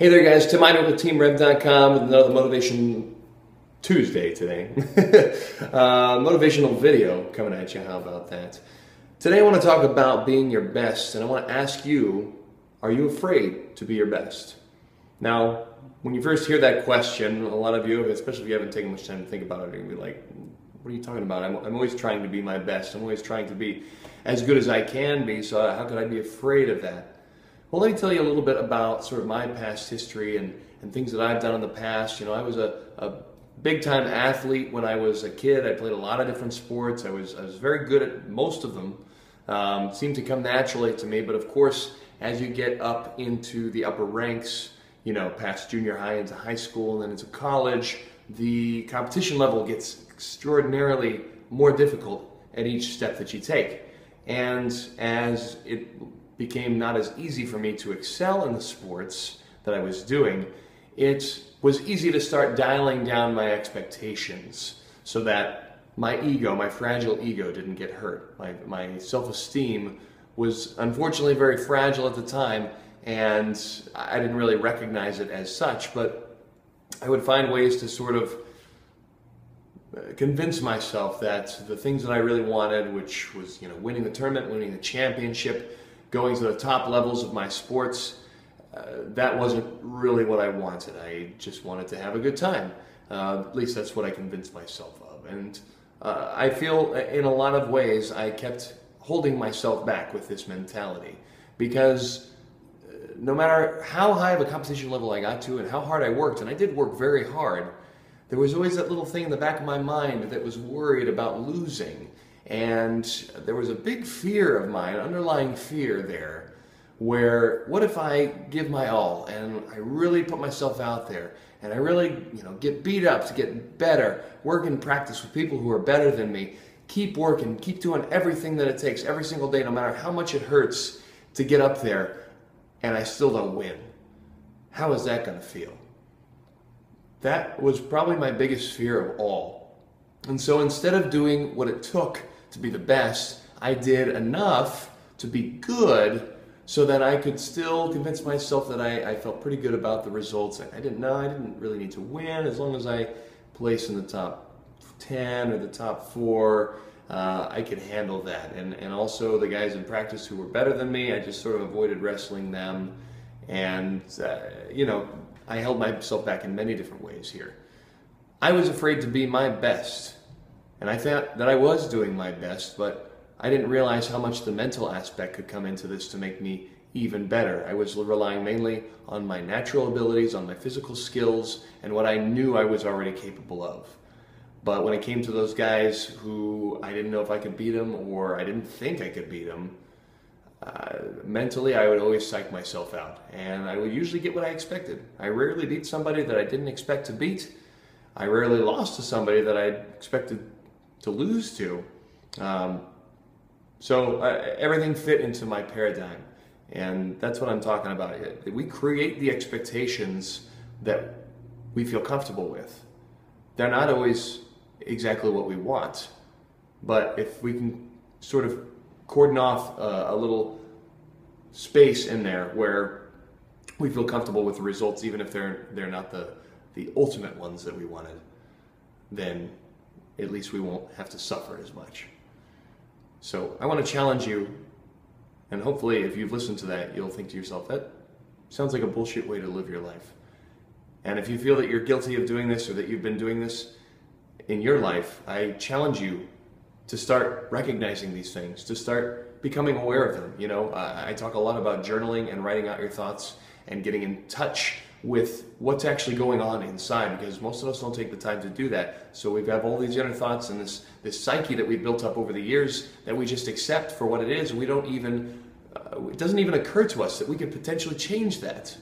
Hey there guys, Tim Ida with TeamRev.com with another Motivation Tuesday today. Motivational video coming at you, how about that? Today I want to talk about being your best, and I want to ask you, are you afraid to be your best? Now, when you first hear that question, a lot of you, especially if you haven't taken much time to think about it, you're going to be like, what are you talking about? I'm always trying to be my best. I'm always trying to be as good as I can be, so how could I be afraid of that? Well, let me tell you a little bit about sort of my past history and things that I've done in the past. You know, I was a big-time athlete when I was a kid. I played a lot of different sports. I was very good at most of them. Seemed to come naturally to me, but of course, as you get up into the upper ranks, you know, past junior high into high school and then into college, the competition level gets extraordinarily more difficult at each step that you take. And as it became not as easy for me to excel in the sports that I was doing, it was easy to start dialing down my expectations so that my ego, my fragile ego, didn't get hurt. My self-esteem was unfortunately very fragile at the time, and I didn't really recognize it as such, but I would find ways to sort of convince myself that the things that I really wanted, which was, you know, winning the tournament, winning the championship, going to the top levels of my sports, that wasn't really what I wanted. I just wanted to have a good time. At least that's what I convinced myself of. And I feel in a lot of ways I kept holding myself back with this mentality, because no matter how high of a competition level I got to and how hard I worked, and I did work very hard, there was always that little thing in the back of my mind that was worried about losing. And there was a big fear of mine, underlying fear there, where what if I give my all and I really put myself out there and I really, you know, get beat up to get better, work and practice with people who are better than me, keep working, keep doing everything that it takes every single day, no matter how much it hurts to get up there, and I still don't win. How is that going to feel? That was probably my biggest fear of all. And so instead of doing what it took to be the best, I did enough to be good so that I could still convince myself that I felt pretty good about the results. I didn't really need to win. As long as I placed in the top 10 or the top 4, I could handle that. And also the guys in practice who were better than me, I just sort of avoided wrestling them. And, you know, I held myself back in many different ways here. I was afraid to be my best. And I thought that I was doing my best, but I didn't realize how much the mental aspect could come into this to make me even better. I was relying mainly on my natural abilities, on my physical skills, and what I knew I was already capable of. But when it came to those guys who I didn't know if I could beat them, or I didn't think I could beat them, mentally I would always psych myself out. And I would usually get what I expected. I rarely beat somebody that I didn't expect to beat. I rarely lost to somebody that I expected to lose to. So everything fit into my paradigm, and that's what I'm talking about. We create the expectations that we feel comfortable with. They're not always exactly what we want, but if we can sort of cordon off a little space in there where we feel comfortable with the results, even if they're not the ultimate ones that we wanted, then at least we won't have to suffer as much. So I want to challenge you, and hopefully if you've listened to that, you'll think to yourself, that sounds like a bullshit way to live your life. And if you feel that you're guilty of doing this, or that you've been doing this in your life, I challenge you to start recognizing these things, to start becoming aware of them. You know, I talk a lot about journaling and writing out your thoughts and getting in touch with what's actually going on inside, because most of us don't take the time to do that. So we have all these inner thoughts and this psyche that we've built up over the years that we just accept for what it is, and we don't even, it doesn't even occur to us that we could potentially change that.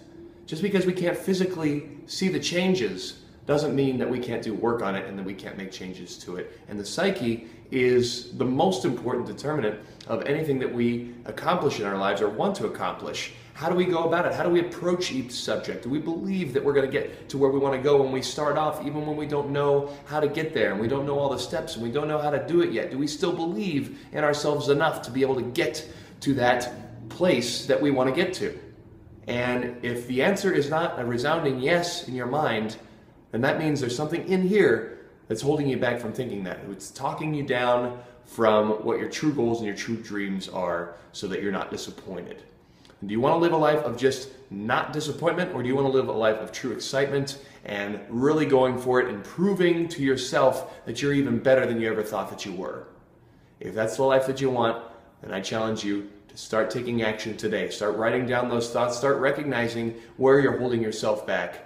Just because we can't physically see the changes doesn't mean that we can't do work on it and that we can't make changes to it. And the psyche is the most important determinant of anything that we accomplish in our lives or want to accomplish. How do we go about it? How do we approach each subject? Do we believe that we're going to get to where we want to go when we start off, even when we don't know how to get there and we don't know all the steps and we don't know how to do it yet? Do we still believe in ourselves enough to be able to get to that place that we want to get to? And if the answer is not a resounding yes in your mind, then that means there's something in here that's holding you back from thinking that. It's talking you down from what your true goals and your true dreams are so that you're not disappointed. And do you want to live a life of just not disappointment, or do you want to live a life of true excitement and really going for it and proving to yourself that you're even better than you ever thought that you were? If that's the life that you want, then I challenge you to start taking action today. Start writing down those thoughts, start recognizing where you're holding yourself back,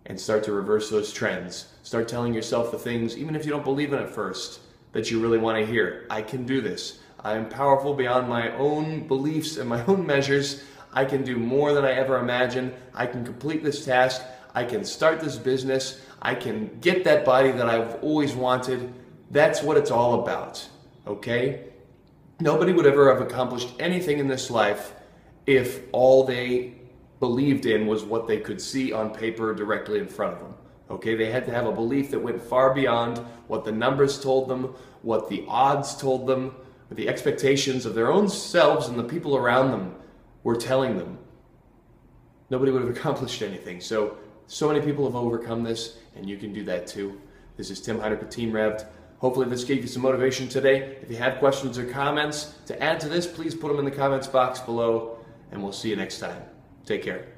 and start to reverse those trends. Start telling yourself the things, even if you don't believe in it first, that you really want to hear. I can do this. I am powerful beyond my own beliefs and my own measures. I can do more than I ever imagined. I can complete this task. I can start this business. I can get that body that I've always wanted. That's what it's all about, okay? Nobody would ever have accomplished anything in this life if all they believed in was what they could see on paper directly in front of them. Okay, they had to have a belief that went far beyond what the numbers told them, what the odds told them, what the expectations of their own selves and the people around them were telling them. Nobody would have accomplished anything. So many people have overcome this, and you can do that too. This is Tim Heineck with Team Revved. Hopefully this gave you some motivation today. If you have questions or comments to add to this, please put them in the comments box below, and we'll see you next time. Take care.